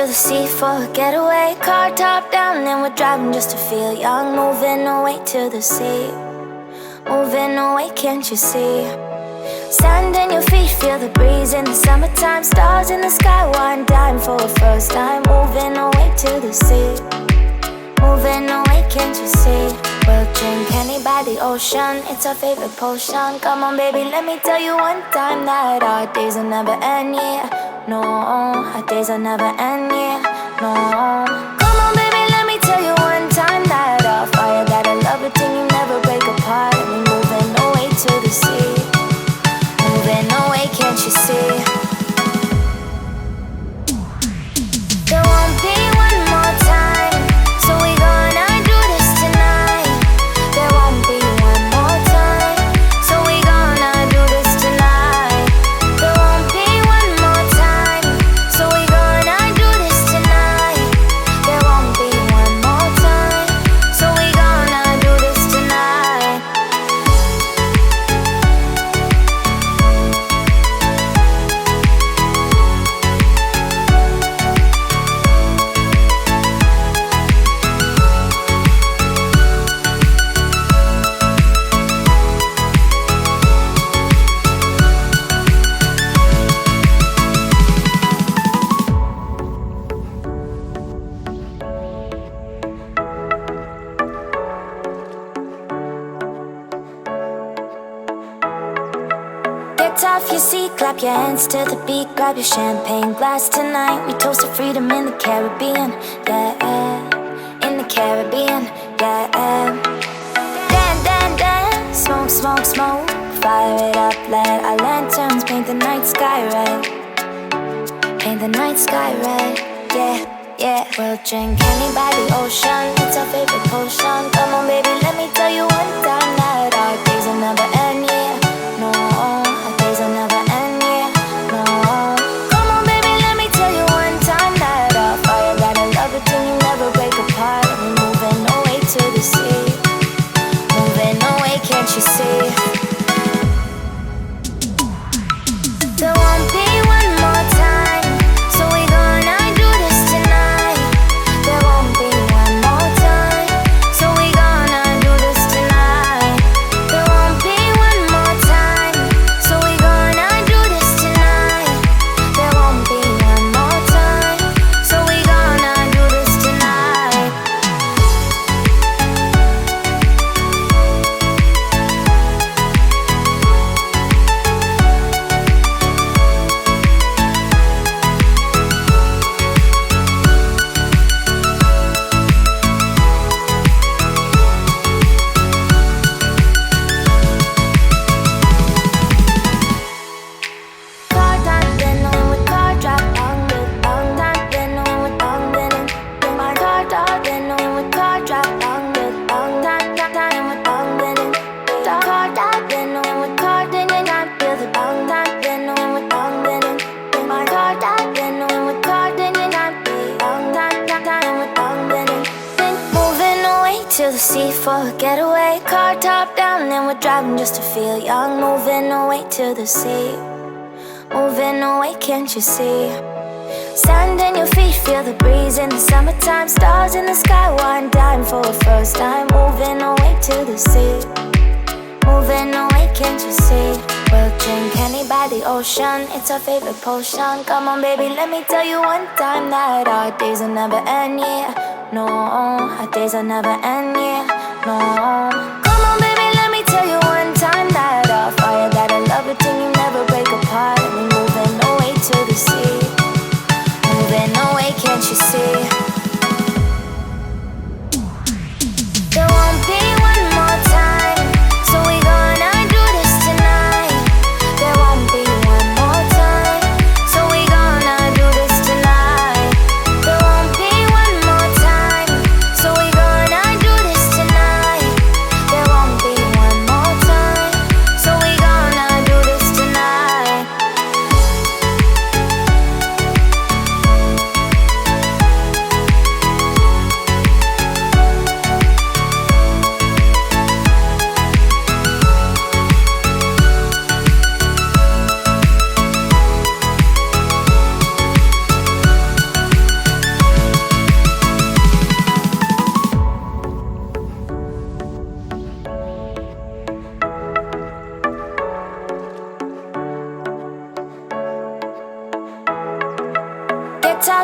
the sea for a getaway. Car top down and we're driving just to feel young. Moving away to the sea, moving away, can't you see? Sand in your feet, feel the breeze in the summertime. Stars in the sky, one dime for a first time. Moving away to the sea, moving away, can't you see? We'll drink honey by the ocean, it's our favorite potion. Come on baby, let me tell you one time that our days will never end, yeah. No, our days will never end, yeah. No. Come on baby, let me tell you one time that our fire got a love it till you never break apart. And we're moving away to the sea, moving away, can't you see? There won't be one more time, so we gonna do this tonight. There won't be one more time, so we gonna do this tonight. There won't be one more time, so we gonna do this tonight. There won't be one more time, so we gonna do this tonight. Get off your seat, clap your hands to the beat. Grab your champagne glass tonight. We toast to freedom in the Caribbean, yeah. In the Caribbean, yeah. Dan, dan, dan, smoke, smoke, smoke. Fire it up, let our lanterns paint the night sky red. Paint the night sky red, yeah, yeah. We'll drink honey by the ocean, it's our favorite potion. Come on baby, let me tell you one time that our days will never end, yeah. No, our days will never end, yeah. No. Come on baby, let me tell you one time that our fire got a love it till you never break apart. And we're moving away to the sea, moving away, can't you see? There won't be one more time, so we gonna do this tonight. There won't be one more time, so we gonna do this tonight. There won't be one more time, so we gonna do this tonight. There won't be one more time, so we gonna do this tonight. Car top, then when we car drop down, down, down, then when we down, then my car top, then when we car drop down, down, down, down, then we down, then car top, then when we car, then you not feel the down, down, then when we down, then my car top, then when we car, then you not be down, down, down, then we down, then moving away to the sea for a getaway. Car top down and we're driving just to feel young. Moving away to the sea, moving away, can't you see? Sand in your feet, feel the breeze in the summertime. Stars in the sky, one dime for a first time. Moving away to the sea, moving away, can't you see? We'll drink honey by the ocean, it's our favorite potion. Come on baby, let me tell you one time that our days will never end, yeah. No, our days will never end, yeah. No. Come on baby, let me tell you one time that our fire got a love it till you never break apart. And we're moving away to the sea, moving away, can't you see? There won't be one more time, so we gonna do this tonight. There won't be one more time, so we gonna do this tonight. There won't be one more time, so we gonna do this tonight.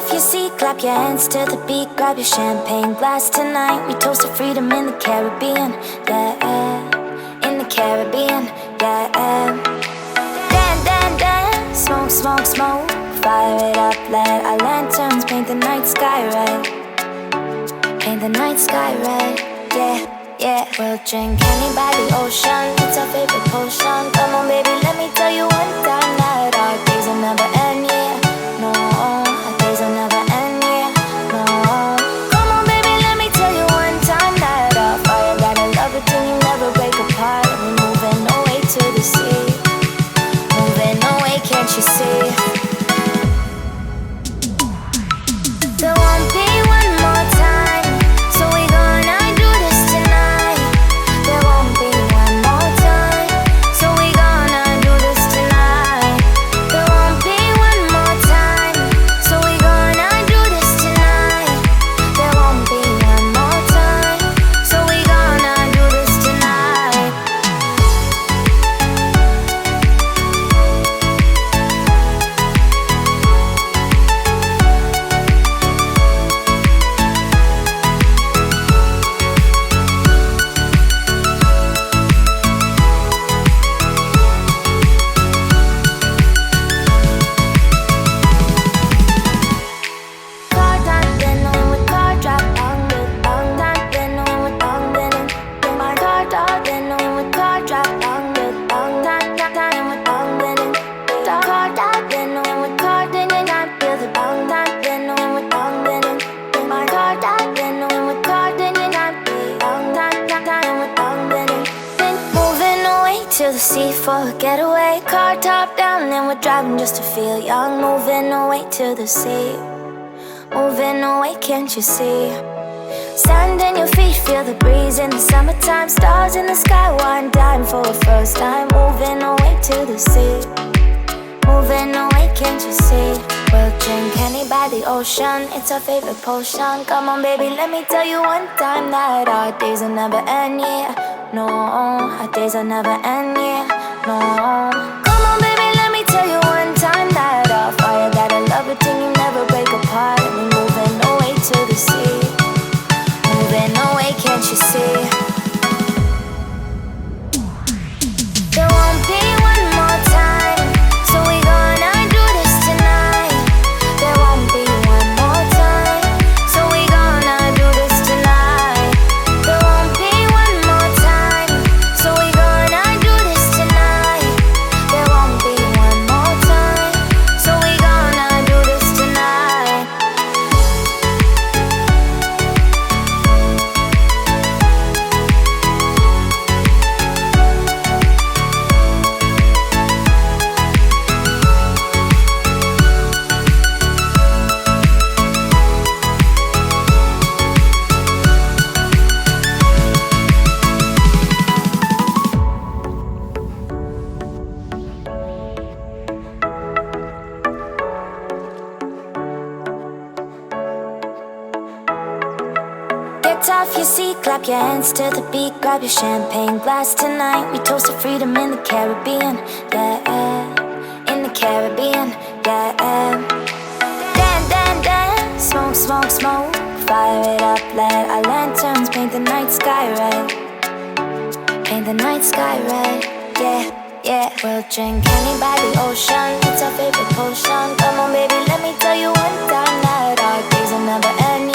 off your seat, clap your hands to the beat, grab your champagne glass tonight. We toast to freedom in the Caribbean, yeah, in the Caribbean, yeah. Dan, dan, dan, smoke, smoke, smoke, fire it up, let our lanterns paint the night sky red, paint the night sky red, yeah. Yeah, we'll drink honey by the ocean. It's our favorite potion. Come on, baby, let me tell you one time that our days will never end, yeah. No, our days will never end, yeah. No. Come on, baby, let me tell you one time that our fire gotta love it till you never break apart. We're moving away to the sea, moving away, can't you see? There won't be one more time, so we gonna do this tonight. There won't be one more time, so we gonna do this tonight. There won't be one more time, so we gonna do this tonight. There won't be one more time, so we gonna do this tonight. Car time, then with car drop down with long time, then with long then in my car top, then with car drop down with long time, with long then car top, then with car then I feel the long time, then with long then in my car top, then with car then I feel long time, with long then moving away to the sea for a getaway. Car top down, then we're driving just to feel young. Moving away to the sea, moving away, can't you see? Sand in your feet, feel the breeze in the summertime. Stars in the sky, one dime for a first time. Moving away to the sea, moving away, can't you see? We'll drink honey by the ocean, it's our favorite potion. Come on, baby, let me tell you one time that our days will never end, yeah. No, our days will never end, yeah. No. Come on, baby, let me tell you one time that our fire gotta love it till you never break apart. And we're moving away to the sea, moving away, can't you see? There won't be one more time, so we gonna do this tonight. There won't be one more time, so we gonna do this tonight. There won't be one more time, so we gonna do this tonight. There won't be one more time, so we gonna do this tonight. Get off your seat, clap your hands to the beat, grab your champagne glass tonight. We toast to freedom in the Caribbean, yeah, in the Caribbean, yeah. Dan, dan, dan, smoke, smoke, smoke, fire it up, let our lanterns paint the night sky red, paint the night sky red, yeah. Yeah, we'll drink honey by the ocean, it's our favorite potion. Come on, baby, let me tell you one time that our days will never end.